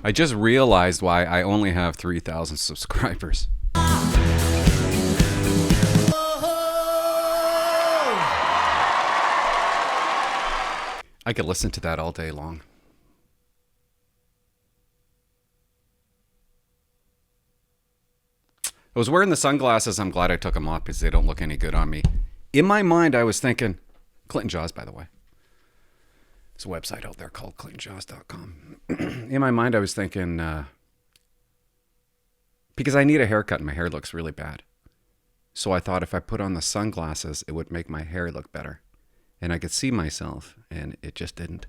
I just realized why I only have 3,000 subscribers. I could listen to that all day long. I was wearing the sunglasses. I'm glad I took them off because they don't look any good on me. In my mind, I was thinking, Clinton Jaws, by the way. There's a website out there called clintonjaws.com. In my mind, I was thinking, because I need a haircut and my hair looks really bad. So I thought if I put on the sunglasses, it would make my hair look better. And I could see myself, and it just didn't.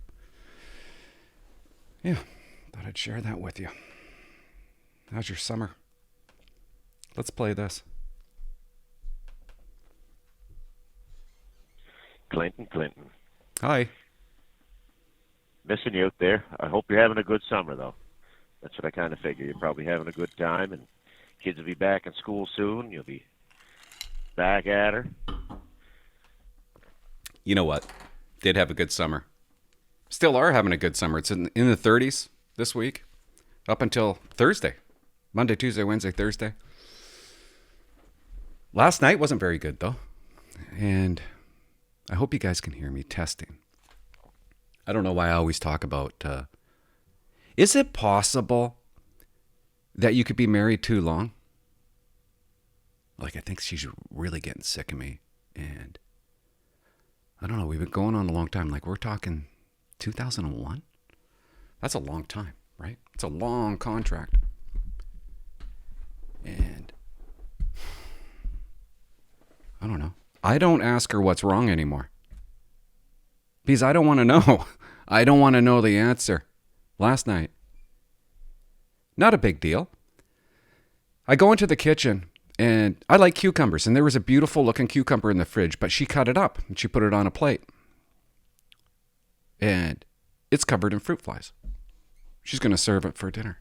Yeah, thought I'd share that with you. How's your summer? Let's play this. Clinton. Hi. Missing you out there. I hope you're having a good summer, though. That's what I kind of figure. You're probably having a good time, and kids will be back in school soon. You'll be back at her. You know what? Did have a good summer. Still are having a good summer. It's in the 30s this week, up until Thursday. Monday, Tuesday, Wednesday, Thursday. Last night wasn't very good, though. And I hope you guys can hear me testing. I don't know why I always talk about, is it possible that you could be married too long? Like, I think she's really getting sick of me. And I don't know, we've been going on a long time. Like, we're talking 2001? That's a long time, right? It's a long contract. And I don't know. I don't ask her what's wrong anymore. Because I don't want to know. I don't want to know the answer. Last night, not a big deal. I go into the kitchen and I like cucumbers, and there was a beautiful looking cucumber in the fridge, but she cut it up and she put it on a plate. And it's covered in fruit flies. She's going to serve it for dinner.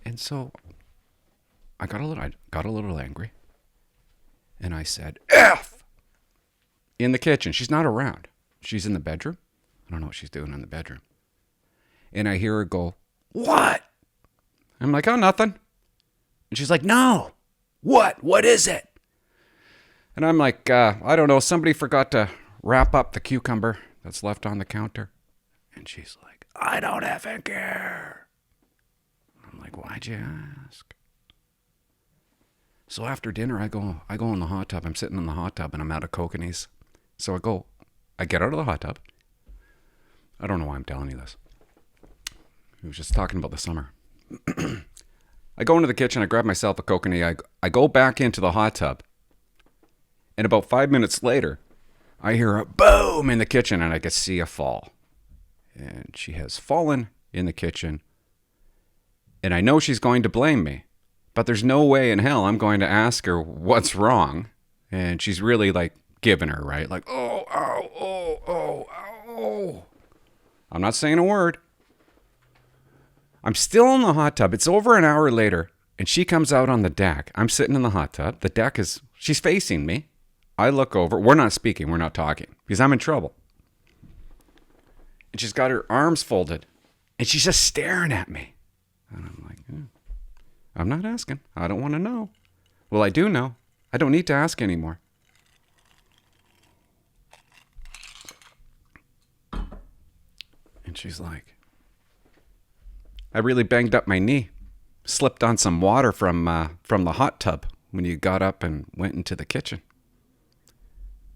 And so I got a little angry. And I said, F! In the kitchen. She's not around. She's in the bedroom. I don't know what she's doing in the bedroom. And I hear her go, what? I'm like, oh, nothing. And she's like, no. What? What is it? And I'm like, I don't know. Somebody forgot to wrap up the cucumber that's left on the counter. And she's like, I don't effing care. I'm like, why'd you ask? So after dinner, I go in the hot tub. I'm sitting in the hot tub and I'm out of kokanese. So I get out of the hot tub. I don't know why I'm telling you this. We was just talking about the summer. I go into the kitchen, I grab myself a kokanee. I go back into the hot tub. And about 5 minutes later, I hear a boom in the kitchen and I could see a fall. And she has fallen in the kitchen. And I know she's going to blame me. But there's no way in hell I'm going to ask her what's wrong. And she's really like giving her, right? Like, oh, ow, oh, oh, ow. I'm not saying a word. I'm still in the hot tub. It's over an hour later. And she comes out on the deck. I'm sitting in the hot tub. The deck she's facing me. I look over. We're not speaking. We're not talking. Because I'm in trouble. And she's got her arms folded. And she's just staring at me. And I'm like, I'm not asking. I don't want to know. Well, I do know. I don't need to ask anymore. And she's like, I really banged up my knee. Slipped on some water from the hot tub when you got up and went into the kitchen.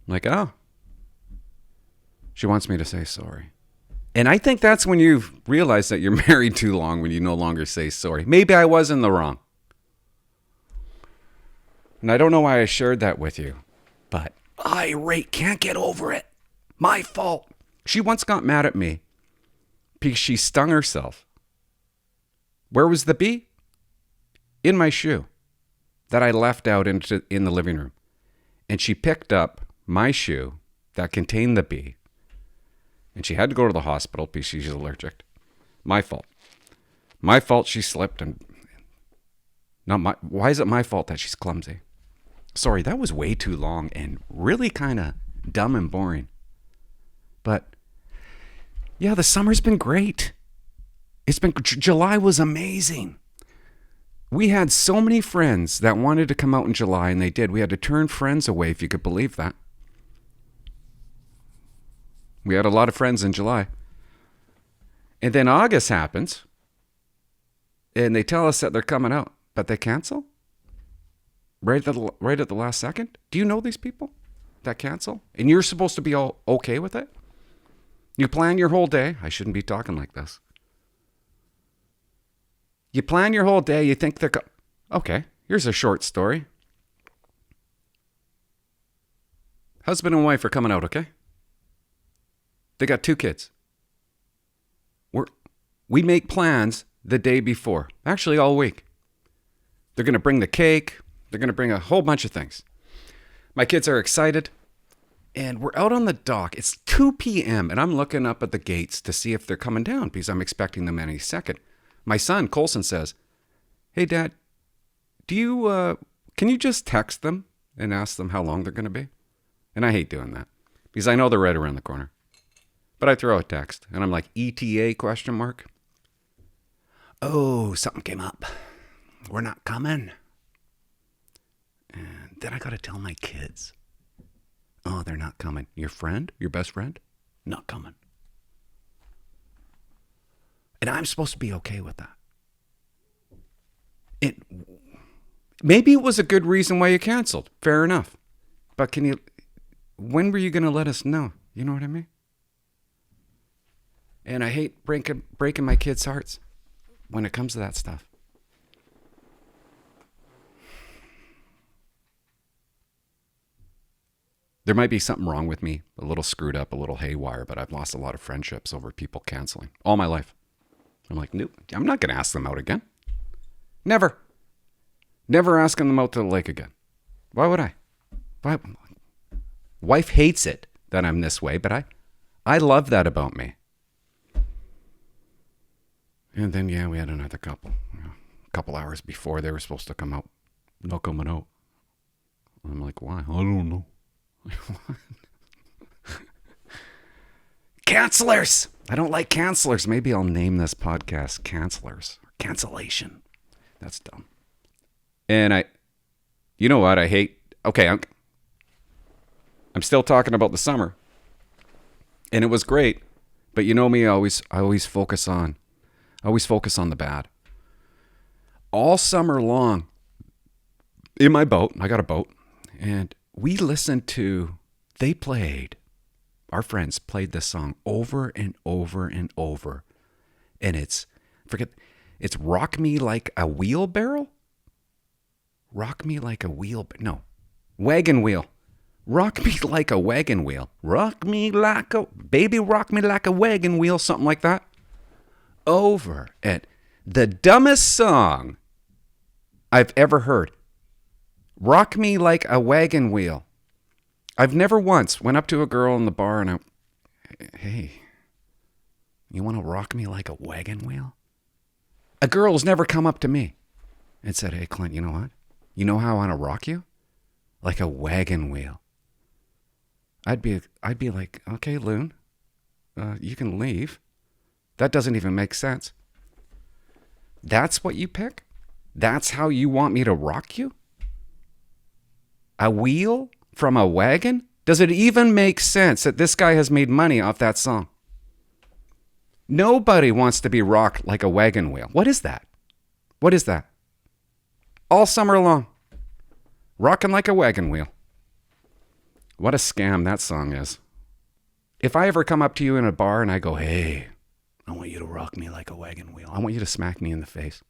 I'm like, oh. She wants me to say sorry. And I think that's when you realize that you're married too long, when you no longer say sorry. Maybe I was in the wrong. And I don't know why I shared that with you, but irate, can't get over it. My fault. She once got mad at me because she stung herself. Where was the bee? In my shoe that I left out in the living room. And she picked up my shoe that contained the bee. And she had to go to the hospital because she's allergic. My fault. My fault she slipped. Why is it my fault that she's clumsy? Sorry, that was way too long and really kind of dumb and boring. But yeah, the summer's been great. July was amazing. We had so many friends that wanted to come out in July, and they did. We had to turn friends away, if you could believe that. We had a lot of friends in July. And then August happens, and they tell us that they're coming out, but they cancel right at the last second. Do you know these people that cancel? And you're supposed to be all okay with it? You plan your whole day. I shouldn't be talking like this. You plan your whole day. You think they're okay, here's a short story. Husband and wife are coming out, okay? They got 2 kids. We make plans the day before. Actually, all week. They're going to bring the cake. They're going to bring a whole bunch of things. My kids are excited. And we're out on the dock. It's 2 p.m. and I'm looking up at the gates to see if they're coming down because I'm expecting them any second. My son, Colson, says, "Hey, Dad, can you just text them and ask them how long they're going to be?" And I hate doing that because I know they're right around the corner. But I throw a text and I'm like, ETA ? Oh, something came up. We're not coming. And then I got to tell my kids, oh, they're not coming. Your friend, your best friend, not coming. And I'm supposed to be okay with that. Maybe it was a good reason why you canceled. Fair enough. But when were you going to let us know? You know what I mean? And I hate breaking my kids' hearts when it comes to that stuff. There might be something wrong with me, a little screwed up, a little haywire, but I've lost a lot of friendships over people canceling all my life. I'm like, nope, I'm not going to ask them out again. Never. Never asking them out to the lake again. Why would I? Why? Wife hates it that I'm this way, but I love that about me. And then, yeah, we had another couple. A couple hours before they were supposed to come out. No coming out. I'm like, why? I don't know. Cancelers! I don't like cancelers. Maybe I'll name this podcast Cancelers. Cancellation. That's dumb. And you know what? I hate, okay, I'm still talking about the summer. And it was great. But you know me, I always focus on the bad. All summer long, in my boat, I got a boat, and we listened to, our friends played this song over and over and over. And it's Rock Me Like a Wheelbarrow? Rock Me Like a no, Wagon Wheel. Rock Me Like a Wagon Wheel. Rock me like a wagon wheel, something like that. Over at the dumbest song I've ever heard. Rock Me Like a Wagon Wheel. I've never once went up to a girl in the bar and hey, you want to rock me like a wagon wheel? A girl has never come up to me and said, hey, Clint, you know what? You know how I want to rock you? Like a wagon wheel. I'd be like, okay, Loon, you can leave. That doesn't even make sense. That's what you pick? That's how you want me to rock you? A wheel from a wagon? Does it even make sense that this guy has made money off that song? Nobody wants to be rocked like a wagon wheel. What is that? What is that? All summer long. Rocking like a wagon wheel. What a scam that song is. If I ever come up to you in a bar and I go, hey, I want you to rock me like a wagon wheel. I want you to smack me in the face.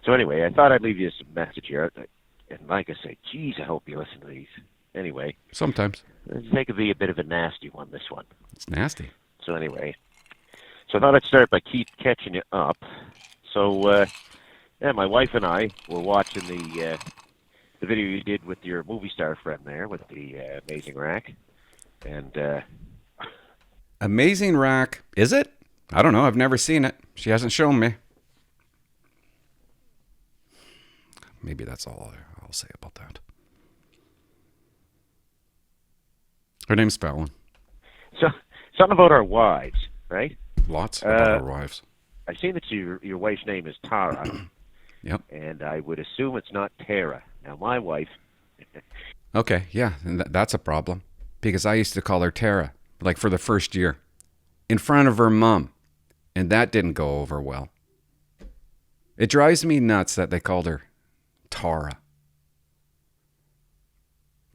So anyway, I thought I'd leave you some message here. And like I say, geez, I hope you listen to these. Anyway. Sometimes. This could be a bit of a nasty one, this one. It's nasty. So anyway. So I thought I'd start by catching you up. So, my wife and I were watching the video you did with your movie star friend there, with the Amazing Rack. And, Amazing Rack. Is it? I don't know. I've never seen it. She hasn't shown me. Maybe that's all I'll say about that. Her name's Fallon. So, something about our wives, right? Lots about our wives. I see that your wife's name is Tara. Yep. And I would assume it's not Tara. Now, my wife... Okay, yeah, and that's a problem. Because I used to call her Tara, like for the first year, in front of her mom. And that didn't go over well. It drives me nuts that they called her Tara.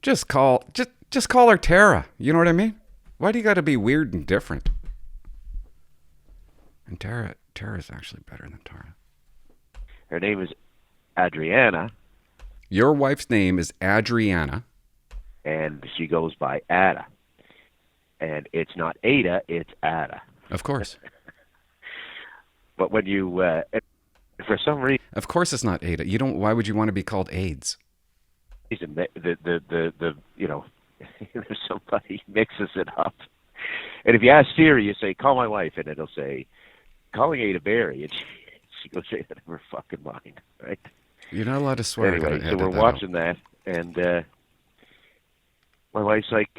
Just call her Tara. You know what I mean? Why do you got to be weird and different? And Tara's actually better than Tara. Her name is Adriana. Your wife's name is Adriana. And she goes by Ada. And it's not Ada, it's Ada. Of course. But when you, for some reason... Of course it's not Ada. Why would you want to be called AIDS? The you know, there's somebody mixes it up. And if you ask Siri, you say, call my wife, and it'll say, calling Ada Berry. And she goes, say that in her fucking mind, right? You're not allowed to swear. Anyway, so we're watching that, and my wife's like,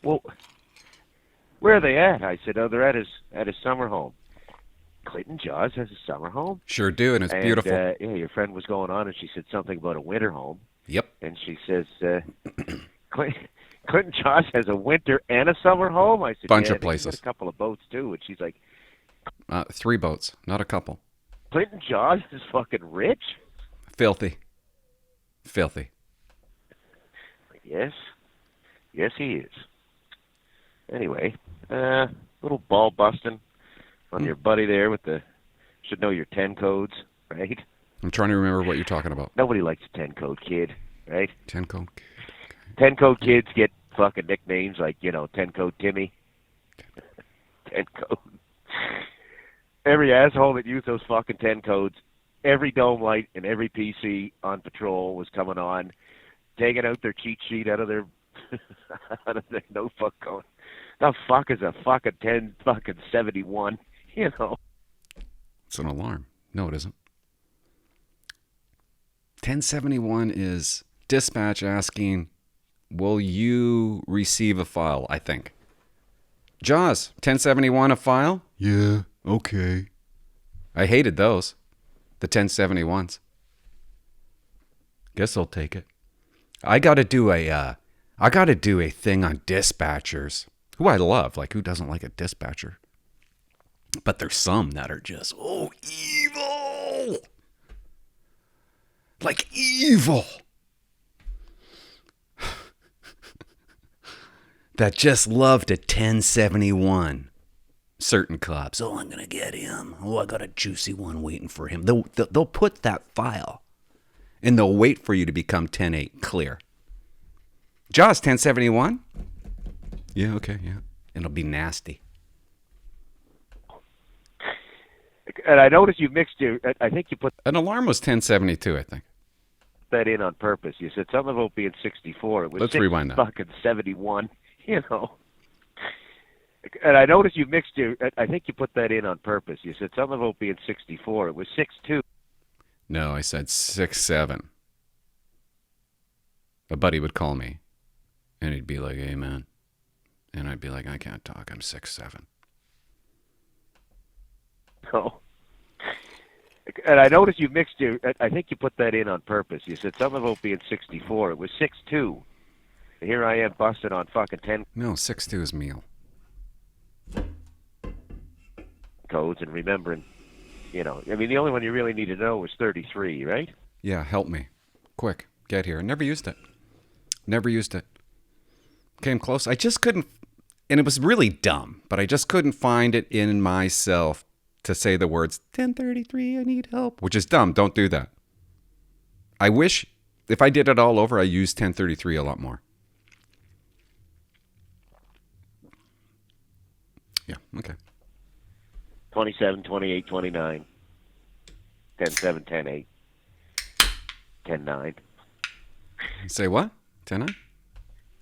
well, where are they at? I said, oh, they're at his summer home. Clinton Jaws has a summer home? Sure do, and it's beautiful. Yeah, your friend was going on, and she said something about a winter home. Yep. And she says, Clinton Jaws has a winter and a summer home? I said, Bunch yeah, of places. A couple of boats, too. And she's like... 3 boats, not a couple. Clinton Jaws is fucking rich? Filthy. Filthy. Yes. Yes, he is. Anyway, little ball busting on your buddy there with the... Should know your 10 codes, right? I'm trying to remember what you're talking about. Nobody likes a 10 code kid, right? 10 code kid. Okay. 10 code kids get fucking nicknames like, 10 code Timmy. 10 code. Every asshole that used those fucking 10 codes, every dome light and every PC on patrol was coming on, taking out their cheat sheet out of their notebook going, the fuck is a fucking 10 fucking 71, It's an alarm. No, it isn't. 1071 is dispatch asking, will you receive a file, I think. Jaws, 1071 a file? Yeah, okay. I hated those. The 1071s. Guess I'll take it. I gotta do a thing on dispatchers, who I love. Like, who doesn't like a dispatcher? But there's some that are just, evil. Like evil. That just love to 1071 certain cops. Oh, I'm going to get him. Oh, I got a juicy one waiting for him. They'll put that file and they'll wait for you to become 10-8 clear. Jaws, 1071? Yeah, okay, yeah. It'll be nasty. And I noticed you mixed I think you put An alarm was 1072, I think. that in on purpose. You said something about being 64. It was Let's rewind that. Fucking 71, And I noticed you mixed I think you put that in on purpose. You said something about being 64. It was 62. No, I said 67. A buddy would call me, and he'd be like, hey, man. And I'd be like, I can't talk. I'm 6'7". No. And I noticed you mixed I think you put that in on purpose. You said something about being 64. It was 62. And here I am busted on fucking 10 No, 6'2" is meal. codes and remembering, the only one you really need to know was 33, right? Yeah, help me. Quick, get here. I never used it. Never used it. Came close. I just couldn't, and it was really dumb, but I just couldn't find it in myself to say the words, 1033, I need help, which is dumb. Don't do that. I wish, if I did it all over, I used 1033 a lot more. Yeah, okay. 27, 28, 29, 10, 7, 10, 8, 10, 9. Say what? 10-9?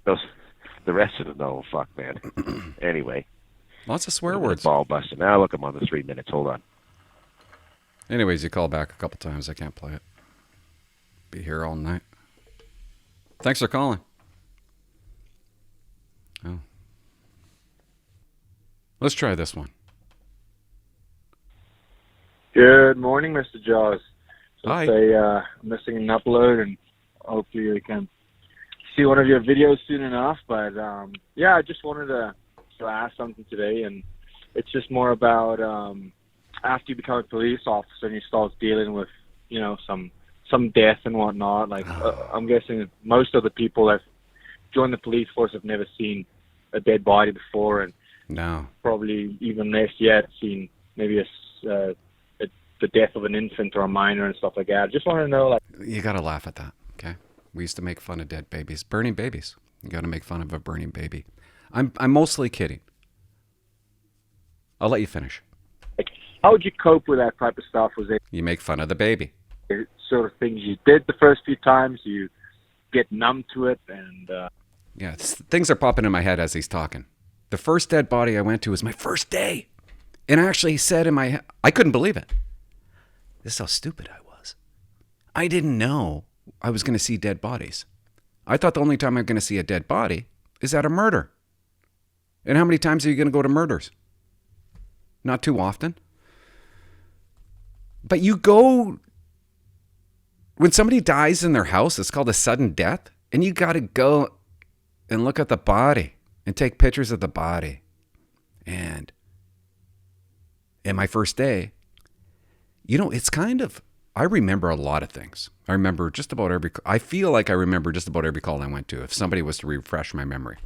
The rest of them, no, fuck, man. Anyway. Lots of swear words. Ball busting. Now look, I'm on the 3 minutes. Hold on. Anyways, you call back a couple times. I can't play it. Be here all night. Thanks for calling. Oh. Let's try this one. Good morning, Mr. Jaws. Hi. Missing an upload, and hopefully we can see one of your videos soon enough. But I just wanted to ask something today, and it's just more about after you become a police officer and you start dealing with, some death and whatnot. Like I'm guessing most of the people that join the police force have never seen a dead body before, and No. probably even less yet seen maybe the death of an infant or a minor and stuff like that. I just want to know, like, You got to laugh at that, okay? We used to make fun of dead babies. Burning babies. You got to make fun of a burning baby. I'm mostly kidding. I'll let you finish. how would you cope with that type of stuff? Was it You make fun of the baby. sort of things you did the first few times, you get numb to it, and Yeah, things are popping in my head as he's talking. The first dead body I went to was my first day. And I actually said in my head, I couldn't believe it. This is how stupid I was. I didn't know I was going to see dead bodies. I thought the only time I'm going to see a dead body is at a murder. And how many times are you going to go to murders? Not too often. But you go, when somebody dies in their house, it's called a sudden death. And you got to go and look at the body and take pictures of the body. And in my first day, it's kind of, I remember a lot of things. I feel like I remember just about every call I went to if somebody was to refresh my memory.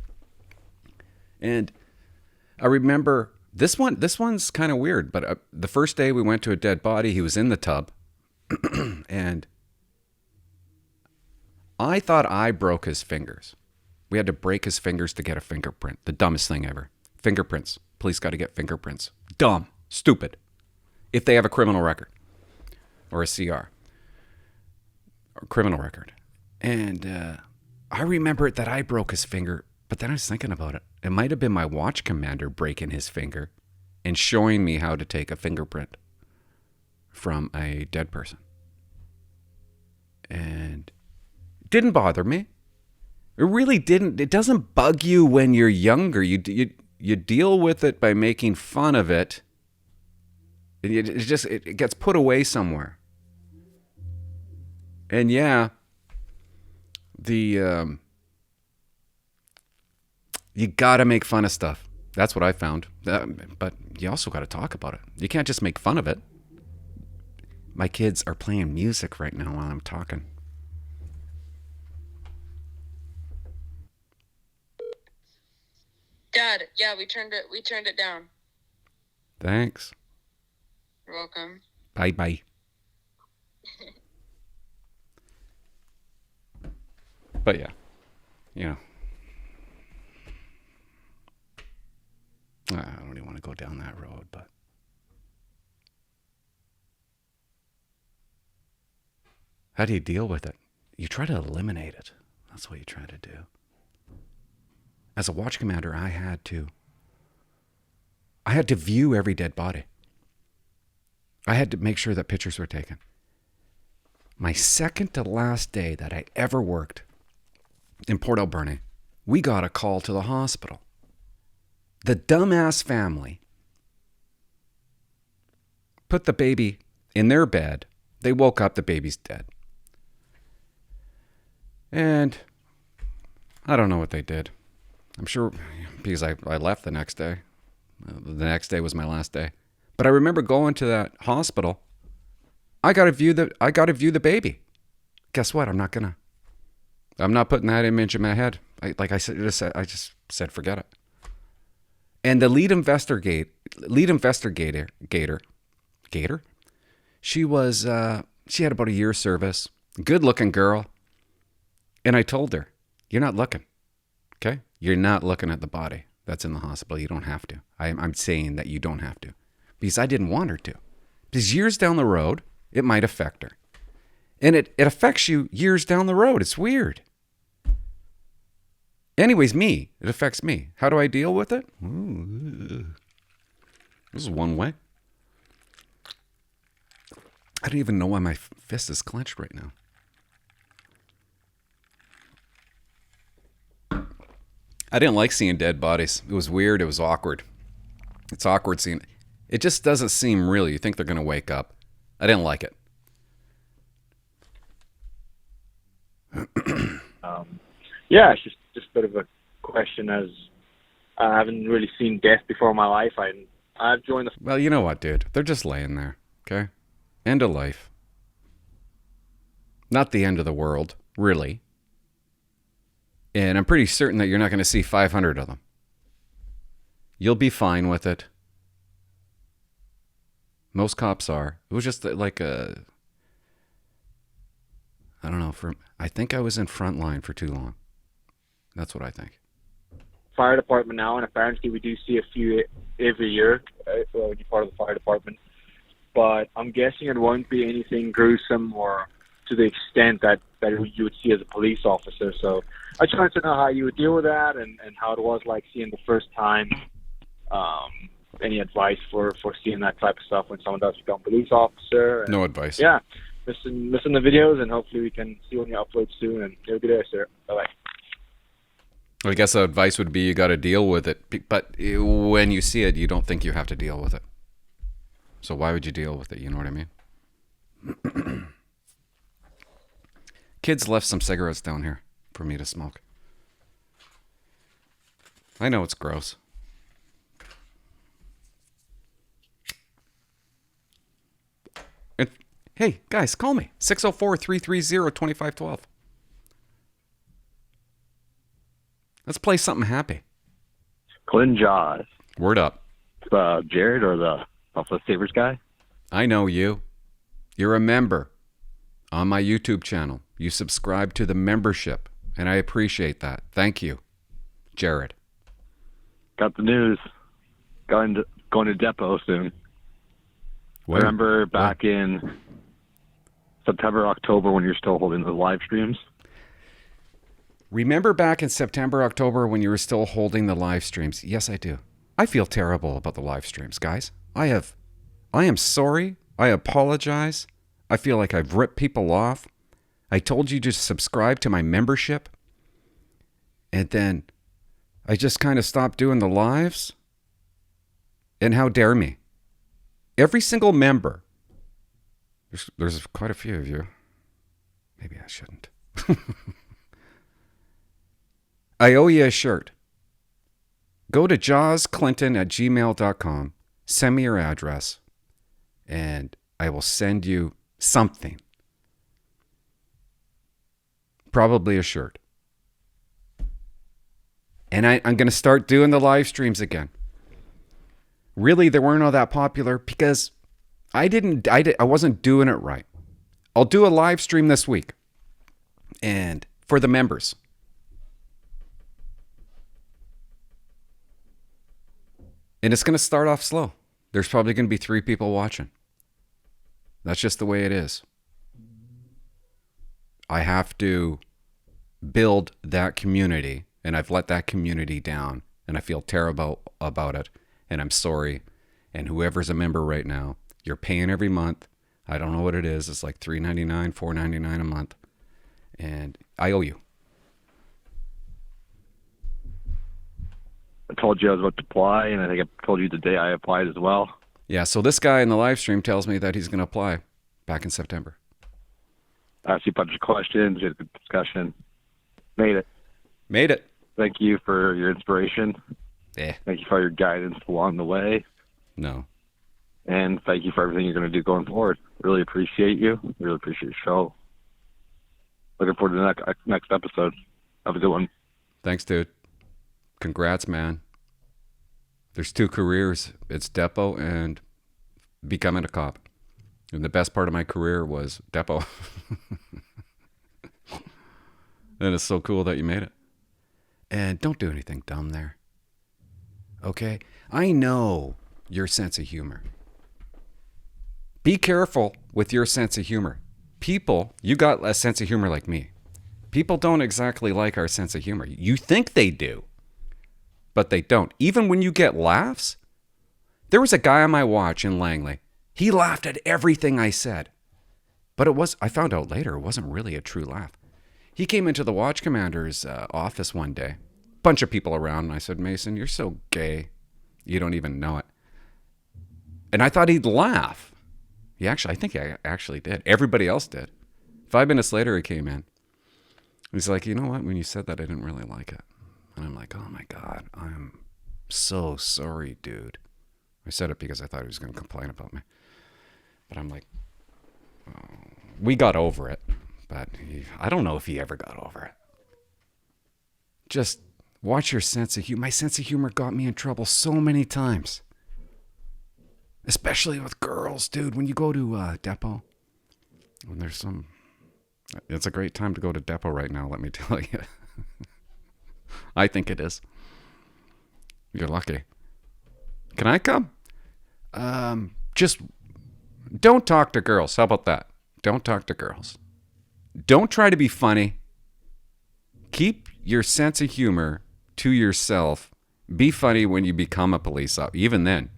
And I remember this one's kind of weird, but the first day we went to a dead body, he was in the tub. And I thought I broke his fingers. We had to break his fingers to get a fingerprint. The dumbest thing ever. Fingerprints. Police got to get fingerprints. Dumb. Stupid. If they have a criminal record or a CR or criminal record. And I remember that I broke his finger, but then I was thinking about it. It might have been my watch commander breaking his finger and showing me how to take a fingerprint from a dead person. And it didn't bother me. It really didn't. It doesn't bug you when you're younger. You deal with it by making fun of it. It gets put away somewhere. And yeah, you got to make fun of stuff. That's what I found. But you also got to talk about it. You can't just make fun of it. My kids are playing music right now while I'm talking. Dad, yeah, we turned it down. Thanks. You're welcome. Bye. But yeah. I don't even want to go down that road, but how do you deal with it? You try to eliminate it. That's what you try to do. As a watch commander, I had to view every dead body. I had to make sure that pictures were taken. My second to last day that I ever worked in Port Alberni, we got a call to the hospital. The dumbass family put the baby in their bed. They woke up, the baby's dead. And I don't know what they did. I'm sure because I left the next day. The next day was my last day. But I remember going to that hospital. I got to view the baby. Guess what? I'm not putting that image in my head. I just said forget it. And the lead investigator, she had about a year's service, good looking girl. And I told her, you're not looking. Okay? You're not looking at the body that's in the hospital. You don't have to. I'm saying that you don't have to. Because I didn't want her to. Because years down the road, it might affect her. And it affects you years down the road. It's weird. Anyways, it affects me. How do I deal with it? Ooh, this is one way. I don't even know why my fist is clenched right now. I didn't like seeing dead bodies. It was weird. It was awkward. It's awkward seeing. It just doesn't seem real. You think they're going to wake up. I didn't like it. Yeah, it's just a bit of a question, as I haven't really seen death before in my life. I've joined the... Well, you know what, dude? They're just laying there, okay? End of life. Not the end of the world, really. And I'm pretty certain that you're not going to see 500 of them. You'll be fine with it. Most cops are. It was just like a... I don't know. I think I was in front line for too long. That's what I think. fire department now, and apparently we do see a few every year when you're part of the fire department. But I'm guessing it won't be anything gruesome or to the extent that you would see as a police officer. So I just wanted to know how you would deal with that and how it was like seeing the first time. Any advice for seeing that type of stuff when someone does become a police officer? And, no advice. Yeah. Listen the videos, and hopefully we can see when you upload soon. And you'll be there, sir. Bye-bye. I guess the advice would be you got to deal with it. But when you see it, you don't think you have to deal with it. So why would you deal with it? You know what I mean? Kids left some cigarettes down here for me to smoke. I know it's gross. Hey, guys, call me. 604-330-2512. Let's play something happy. Glenn Jaws. Word up. Jared or the Buffalo Sabres guy? I know you. You're a member on my YouTube channel. You subscribe to the membership, and I appreciate that. Thank you, Jared. Got the news. Going to depot soon. Where? Remember back in September, October when you're still holding the live streams? Remember back in September, October when you were still holding the live streams? Yes, I do. I feel terrible about the live streams, guys. I am sorry. I apologize. I feel like I've ripped people off. I told you to subscribe to my membership. And then I just kind of stopped doing the lives. And how dare me? Every single member. There's quite a few of you. Maybe I shouldn't. I owe you a shirt. Go to jawsclinton@gmail.com. Send me your address. And I will send you something. Probably a shirt. And I'm going to start doing the live streams again. Really, they weren't all that popular because I wasn't doing it right. I'll do a live stream this week. And for the members. And it's going to start off slow. There's probably going to be 3 people watching. That's just the way it is. I have to build that community, and I've let that community down, and I feel terrible about it, and I'm sorry. And whoever's a member right now, you're paying every month. I don't know what it is. It's like $3.99, $4.99 a month, and I owe you. I told you I was about to apply, and I think I told you the day I applied as well. Yeah, so this guy in the live stream tells me that he's going to apply back in September. I asked you a bunch of questions, we had a good discussion. Made it. Made it. Thank you for your inspiration. Thank you for your guidance along the way. No. And thank you for everything you're going to do going forward. Really appreciate you. Really appreciate your show. Looking forward to the next episode. Have a good one. Thanks, dude. Congrats, man. There's 2 careers. It's depot and becoming a cop. And the best part of my career was depot. And it's so cool that you made it. And don't do anything dumb there. Okay? I know your sense of humor. Be careful with your sense of humor. People, you got a sense of humor like me. People don't exactly like our sense of humor. You think they do, but they don't. Even when you get laughs, there was a guy on my watch in Langley. He laughed at everything I said. But I found out later, it wasn't really a true laugh. He came into the watch commander's office one day. Bunch of people around, and I said, Mason, you're so gay. You don't even know it. And I thought he'd laugh. I think he actually did. Everybody else did. 5 minutes later, he came in. He's like, you know what? When you said that, I didn't really like it. And I'm like, oh my God, I'm so sorry, dude. I said it because I thought he was going to complain about me. But I'm like, oh. We got over it. But I don't know if he ever got over it. Just watch your sense of humor. My sense of humor got me in trouble so many times. Especially with girls, dude. When you go to Depot, when there's some... It's a great time to go to Depot right now, let me tell you. I think it is. You're lucky. Can I come? Just don't talk to girls. How about that? Don't talk to girls. Don't try to be funny. Keep your sense of humor to yourself. Be funny when you become a police officer. Even then.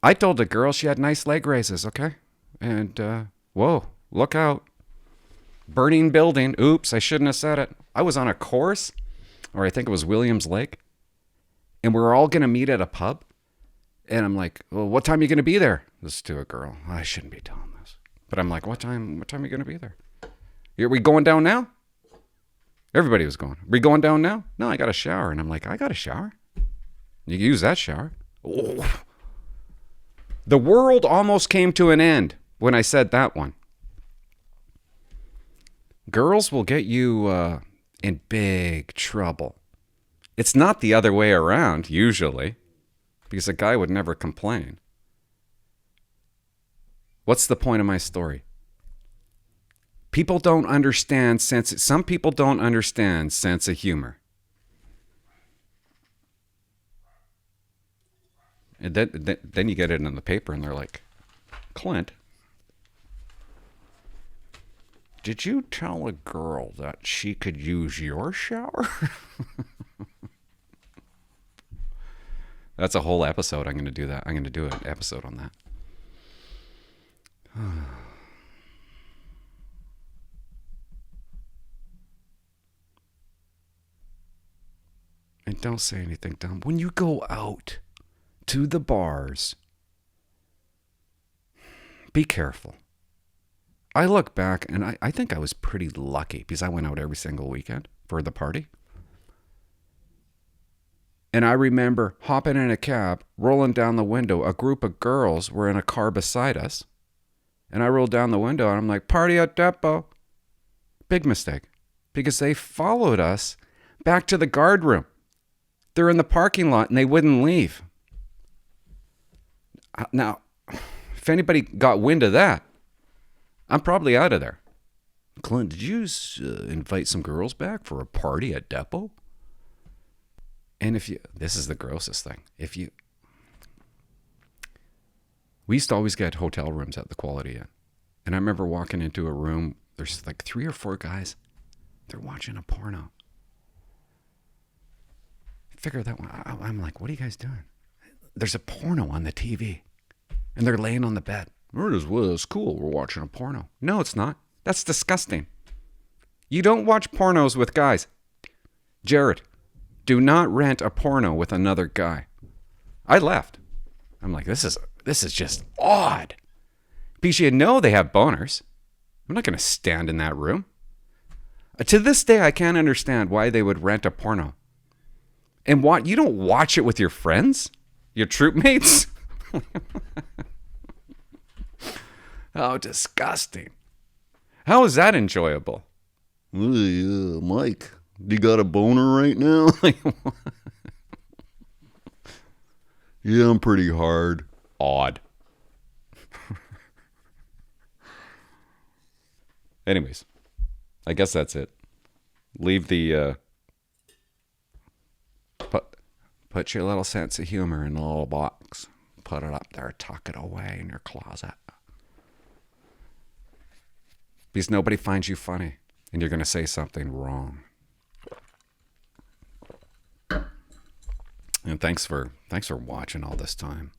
I told a girl she had nice leg raises, okay? And, whoa, look out. Burning building. Oops, I shouldn't have said it. I was on a course, or I think it was Williams Lake, and we were all going to meet at a pub. And I'm like, well, what time are you going to be there? This is to a girl. I shouldn't be telling this. But I'm like, what time are you going to be there? Are we going down now? Everybody was going. Are we going down now? No, I got a shower. And I'm like, I got a shower? You can use that shower. Oh. The world almost came to an end when I said that one. Girls will get you in big trouble. It's not the other way around, usually, because a guy would never complain. What's the point of my story? People don't understand some people don't understand sense of humor. And then you get it in the paper and they're like, Clint, did you tell a girl that she could use your shower? That's a whole episode. I'm going to do that. I'm going to do an episode on that. And don't say anything dumb. When you go out to the bars, be careful. I look back and I think I was pretty lucky because I went out every single weekend for the party. And I remember hopping in a cab, rolling down the window. A group of girls were in a car beside us. And I rolled down the window and I'm like, party at Depot. Big mistake. Because they followed us back to the guard room. They're in the parking lot and they wouldn't leave. Now, if anybody got wind of that, I'm probably out of there. Clint, did you invite some girls back for a party at Depot? And this is the grossest thing. We used to always get hotel rooms at the Quality Inn. And I remember walking into a room, there's like 3 or 4 guys. They're watching a porno. Figure that one. I'm like, what are you guys doing? There's a porno on the TV. And they're laying on the bed. It's cool. We're watching a porno. No, it's not. That's disgusting. You don't watch pornos with guys. Jared, do not rent a porno with another guy. I left. I'm like, this is just odd. Because you know they have boners. I'm not going to stand in that room. To this day, I can't understand why they would rent a porno. And you don't watch it with your friends? Your troop mates? How disgusting. How is that enjoyable? Mike, you got a boner right now? Yeah, I'm pretty hard. Odd. Anyways, I guess that's it. Leave the... Put your little sense of humor in a little box. Put it up there. Tuck it away in your closet. Because nobody finds you funny. And you're going to say something wrong. And thanks for watching all this time.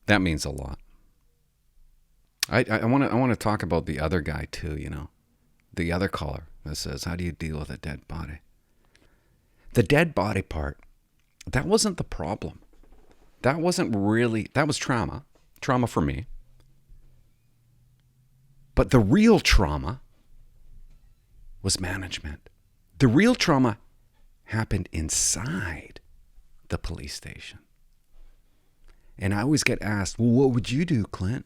That means a lot. I want to talk about the other guy too, you know. The other caller that says, how do you deal with a dead body? The dead body part, that wasn't the problem. That wasn't really, that was trauma. Trauma for me. But the real trauma was management. The real trauma happened inside the police station. And I always get asked, well, what would you do, Clint?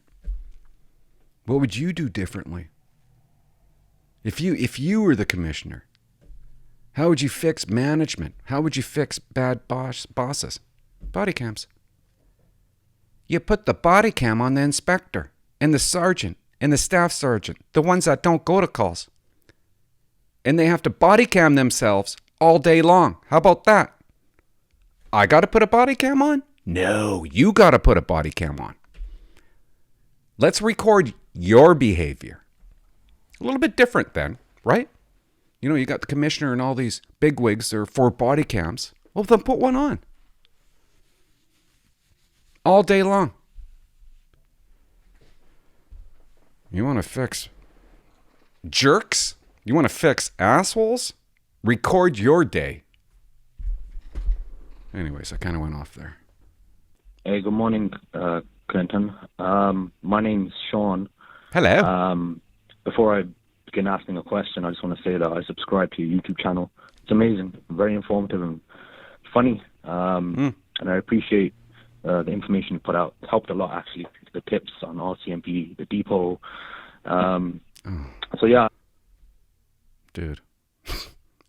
What would you do differently? If you were the commissioner, how would you fix management? How would you fix bad bosses? Body cams. You put the body cam on the inspector and the sergeant and the staff sergeant, the ones that don't go to calls. And they have to body cam themselves all day long. How about that? I got to put a body cam on? No, you got to put a body cam on. Let's record your behavior. A little bit different then, right? You know, you got the commissioner and all these bigwigs that are for body cams. Well, then put one on. All day long. You want to fix jerks? You want to fix assholes? Record your day. Anyways, I kind of went off there. Hey, good morning, Clinton. My name's Sean. Hello. Before I begin asking a question, I just want to say that I subscribe to your YouTube channel. It's amazing, very informative and funny. And I appreciate the information you put out. It helped a lot, actually. The tips on RCMP, the depot. So, yeah. Dude,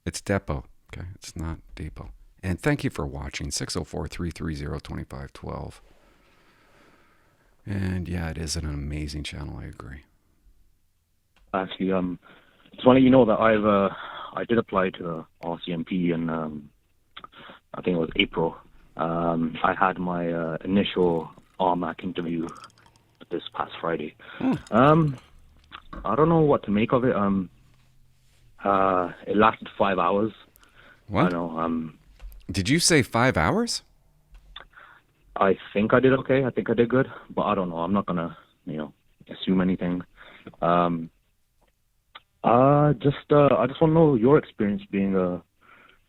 it's depot, okay? It's not depot. And thank you for watching, 604-330-2512. And yeah, it is an amazing channel, I agree. Actually, just want to let you know that I did apply to the RCMP in, I think it was April. I had my initial RMAQ interview this past Friday. I don't know what to make of it. It lasted 5 hours. What? I know. Did you say 5 hours? I think I did okay. I think I did good, but I don't know. I'm not gonna, assume anything. I just want to know your experience being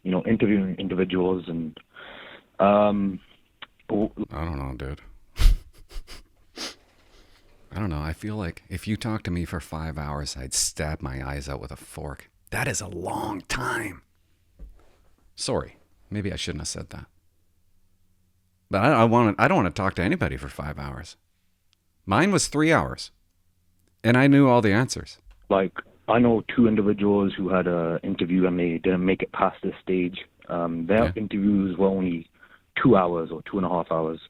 interviewing individuals and. I don't know, dude. I don't know. I feel like if you talked to me for 5 hours, I'd stab my eyes out with a fork. That is a long time. Sorry. Maybe I shouldn't have said that. But I don't want to talk to anybody for 5 hours. Mine was 3 hours. And I knew all the answers. Like, I know two individuals who had an interview and they didn't make it past this stage. Their interviews were only 2 hours or 2.5 hours.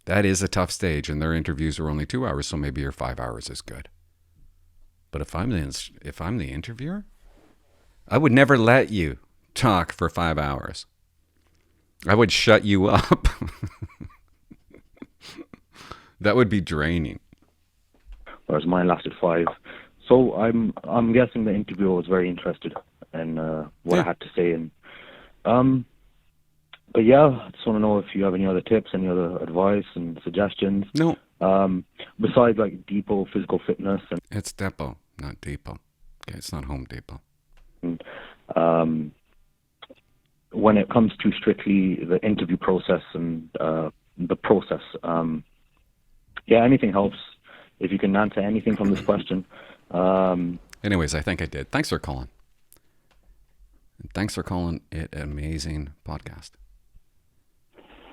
That is a tough stage, and their interviews are only 2 hours, so maybe your 5 hours is good. But if I'm the interviewer, I would never let you talk for 5 hours. I would shut you up. That would be draining. Whereas mine lasted 5. So I'm guessing the interviewer was very interested in what I had to say. And but yeah, I just want to know if you have any other tips, any other advice and suggestions. No. Besides like Depot physical fitness and It's Depot, not Depot. Okay, it's not Home Depot. When it comes to strictly the interview process and the process, anything helps. If you can answer anything from this question. Anyways, I think I did. Thanks for calling. And thanks for calling it an amazing podcast.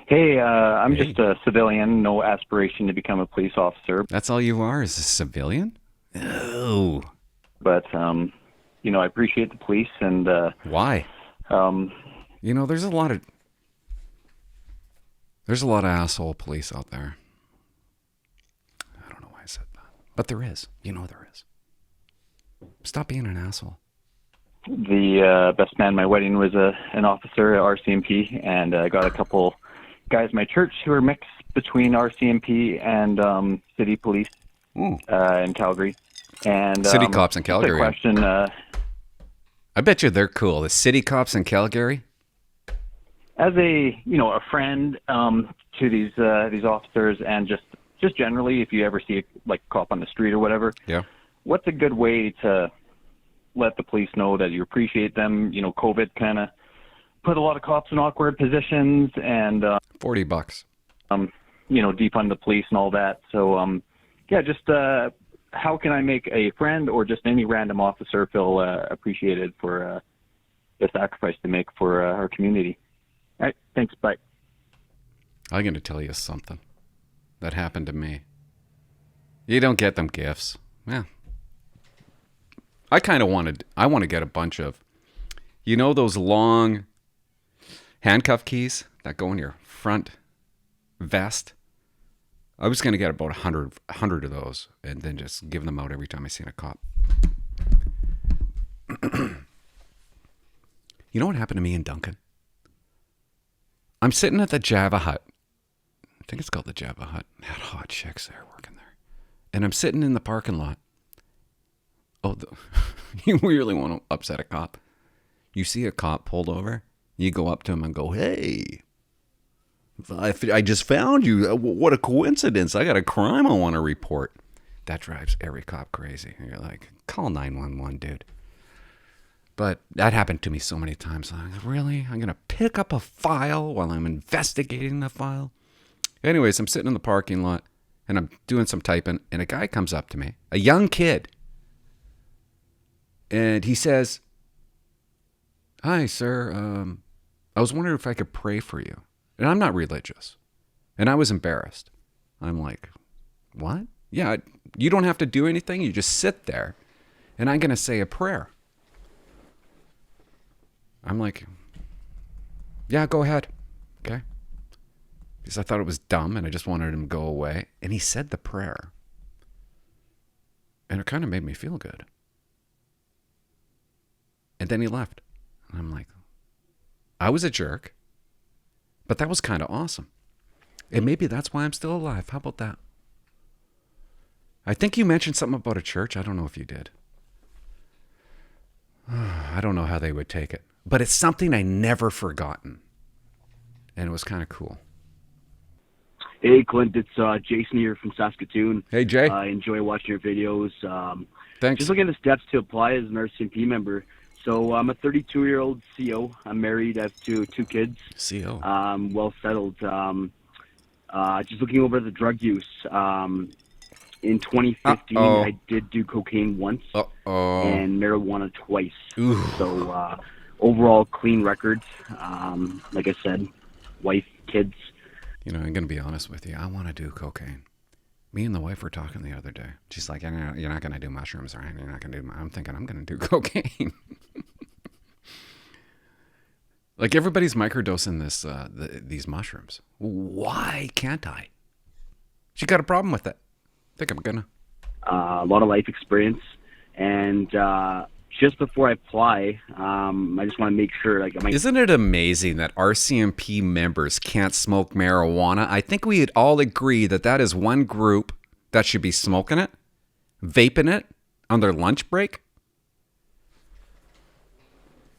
Hey, I'm just a civilian, no aspiration to become a police officer. That's all you are, is a civilian? Oh. But, I appreciate the police and... Why? There's a lot of asshole police out there. I don't know why I said that. But there is. There is. Stop being an asshole. The best man at my wedding was an officer at RCMP, and I got a couple guys in my church who are mixed between RCMP and city police in Calgary. And city cops in Calgary. Question, I bet you they're cool. The city cops in Calgary? as a friend to these officers, and just generally, if you ever see a cop on the street or whatever, yeah, what's a good way to let the police know that you appreciate them? COVID kind of put a lot of cops in awkward positions, and $40. defund the police and all that. So, just how can I make a friend or just any random officer feel appreciated for the sacrifice they make for our community? All right, thanks, bye. I'm going to tell you something that happened to me. You don't get them gifts. Yeah. I want to get a bunch of, those long handcuff keys that go in your front vest. I was going to get about 100 of those and then just give them out every time I seen a cop. You know what happened to me in Duncan? I'm sitting at the Java Hut. I think it's called the Java Hut. Had hot chicks there working there. And I'm sitting in the parking lot. Oh, you really want to upset a cop? You see a cop pulled over, you go up to him and go, "Hey, I just found you. What a coincidence. I got a crime I want to report." That drives every cop crazy. And you're like, call 911, dude. But that happened to me so many times. I'm like, really? I'm going to pick up a file while I'm investigating the file? Anyways, I'm sitting in the parking lot and I'm doing some typing, and a guy comes up to me, a young kid. And he says, "Hi, sir. I was wondering if I could pray for you." And I'm not religious. And I was embarrassed. I'm like, "What? Yeah, you don't have to do anything. You just sit there. And I'm going to say a prayer." I'm like, "Yeah, go ahead." Okay. Because I thought it was dumb and I just wanted him to go away. And he said the prayer. And it kind of made me feel good. And then he left. And I'm like, I was a jerk, but that was kind of awesome. And maybe that's why I'm still alive. How about that? I think you mentioned something about a church. I don't know if you did. I don't know how they would take it. But it's something I never forgotten. And it was kind of cool. Hey, Clint, it's Jason here from Saskatoon. Hey, Jay. I enjoy watching your videos. Thanks. Just looking at the steps to apply as an RCMP member. So I'm a 32-year-old CO. I'm married. I have two kids. CO. Well settled. Just looking over the drug use. In 2015, I did do cocaine once and marijuana twice. Ooh. So overall, clean record. Like I said, wife, kids. I'm going to be honest with you. I want to do cocaine. Me and the wife were talking the other day. She's like, "You're not going to do mushrooms, right? You're not going to do." I'm thinking, I'm going to do cocaine. Like everybody's microdosing these mushrooms. Why can't I? She got a problem with it. I think I'm gonna. A lot of life experience, and just before I apply, I just want to make sure. Isn't it amazing that RCMP members can't smoke marijuana? I think we'd all agree that is one group that should be smoking it, vaping it on their lunch break.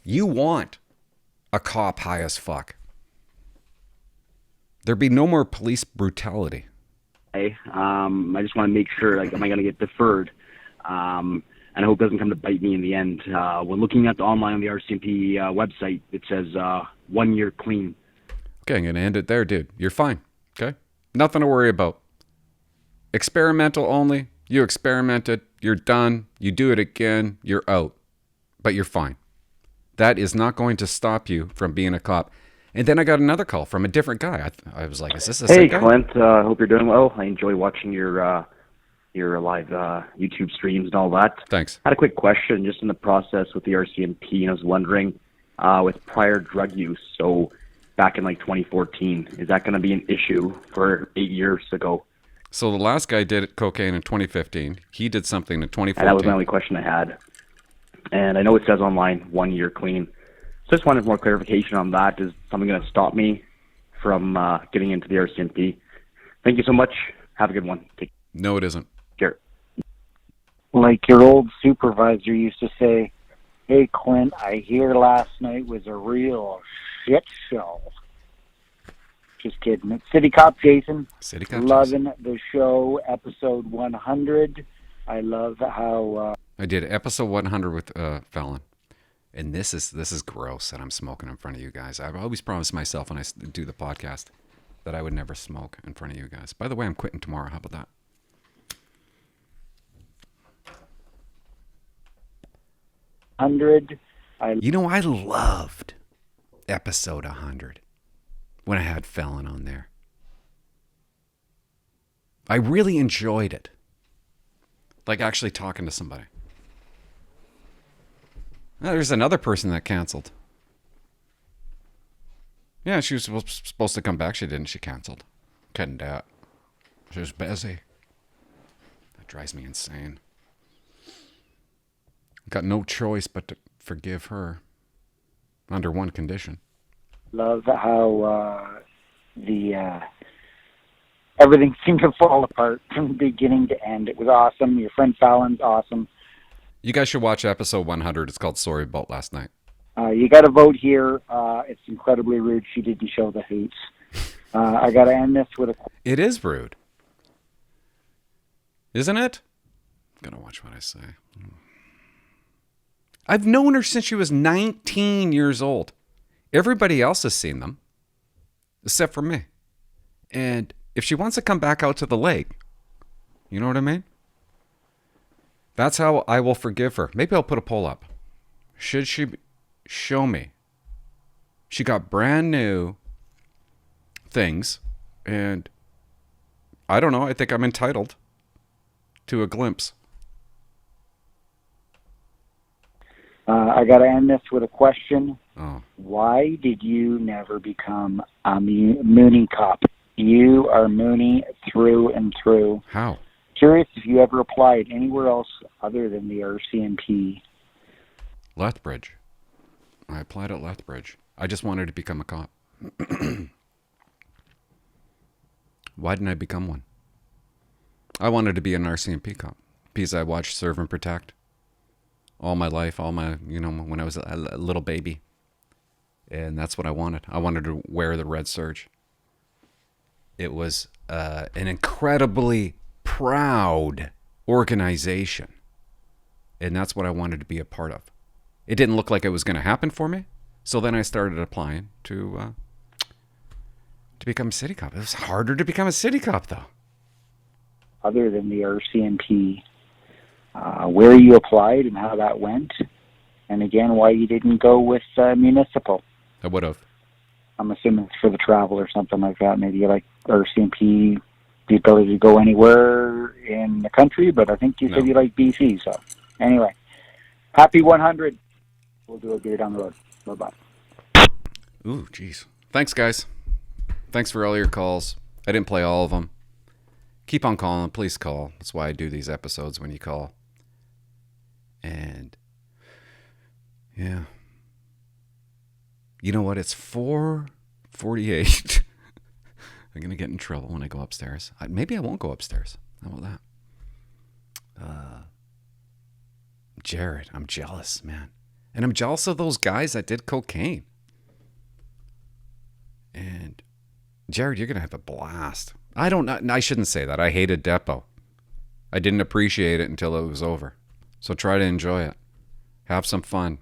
You want a cop high as fuck. There'd be no more police brutality. I just want to make sure, am I going to get deferred? And I hope it doesn't come to bite me in the end. When looking at the online on the RCMP website, it says 1 year clean. Okay, I'm going to end it there, dude. You're fine. Okay? Nothing to worry about. Experimental only. You experimented. You're done. You do it again. You're out. But you're fine. That is not going to stop you from being a cop. And then I got another call from a different guy. I was like, "Is this a sick guy?" Hey, Clint. Hope you're doing well. I enjoy watching your live YouTube streams and all that. Thanks. I had a quick question just in the process with the RCMP, and I was wondering, with prior drug use, so back in 2014, is that going to be an issue for 8 years ago? So the last guy did cocaine in 2015. He did something in 2014. And that was my only question I had. And I know it says online 1 year clean. So just wanted more clarification on that. Is something going to stop me from getting into the RCMP? Thank you so much. Have a good one. No, it isn't. Care. Like your old supervisor used to say, "Hey, Clint, I hear last night was a real shit show." Just kidding. It's City Cop Jason. City Cop Loving Jason. the show, episode 100. I love how... I did episode 100 with Fallon. And this is gross that I'm smoking in front of you guys. I've always promised myself when I do the podcast that I would never smoke in front of you guys. By the way, I'm quitting tomorrow. How about that? You know, I loved episode 100 when I had Fallon on there. I really enjoyed it. Like actually talking to somebody. There's another person that canceled. Yeah, she was supposed to come back. She didn't. She canceled. Couldn't do it. She was busy. That drives me insane. Got no choice but to forgive her. Under one condition. Love how everything seemed to fall apart from beginning to end. It was awesome. Your friend Fallon's awesome. You guys should watch episode 100. It's called Sorry About Last Night. You got to vote here. It's incredibly rude. She didn't show the hoots. I got to end this with a... It is rude. Isn't it? I'm going to watch what I say. I've known her since she was 19 years old. Everybody else has seen them, except for me. And if she wants to come back out to the lake, you know what I mean? That's how I will forgive her. Maybe I'll put a poll up. Should she show me? She got brand new things, and I don't know. I think I'm entitled to a glimpse. I got to end this with a question. Oh. Why did you never become a Mooney cop? You are Mooney through and through. How? Curious if you ever applied anywhere else other than the RCMP. Lethbridge. I applied at Lethbridge. I just wanted to become a cop. Why didn't I become one? I wanted to be an RCMP cop because I watched Serve and Protect all my life, when I was a little baby. And that's what I wanted. I wanted to wear the red serge. It was an incredibly proud organization. And that's what I wanted to be a part of. It didn't look like it was going to happen for me. So then I started applying to become a city cop. It was harder to become a city cop, though. Other than the RCMP, where you applied and how that went, and again, why you didn't go with municipal. I would have. I'm assuming it's for the travel or something like that. Maybe you like RCMP, the ability to go anywhere in the country, but I think you said you like BC. So anyway, happy 100. We'll do a beer down the road. Bye-bye. Ooh, jeez. Thanks, guys. Thanks for all your calls. I didn't play all of them. Keep on calling. Please call. That's why I do these episodes when you call. And, yeah. You know what? It's 4:48. I'm going to get in trouble when I go upstairs. Maybe I won't go upstairs. How about that? Jared, I'm jealous, man. And I'm jealous of those guys that did cocaine. And, Jared, you're going to have a blast. I shouldn't say that. I hated Depo. I didn't appreciate it until it was over. So try to enjoy it. Have some fun.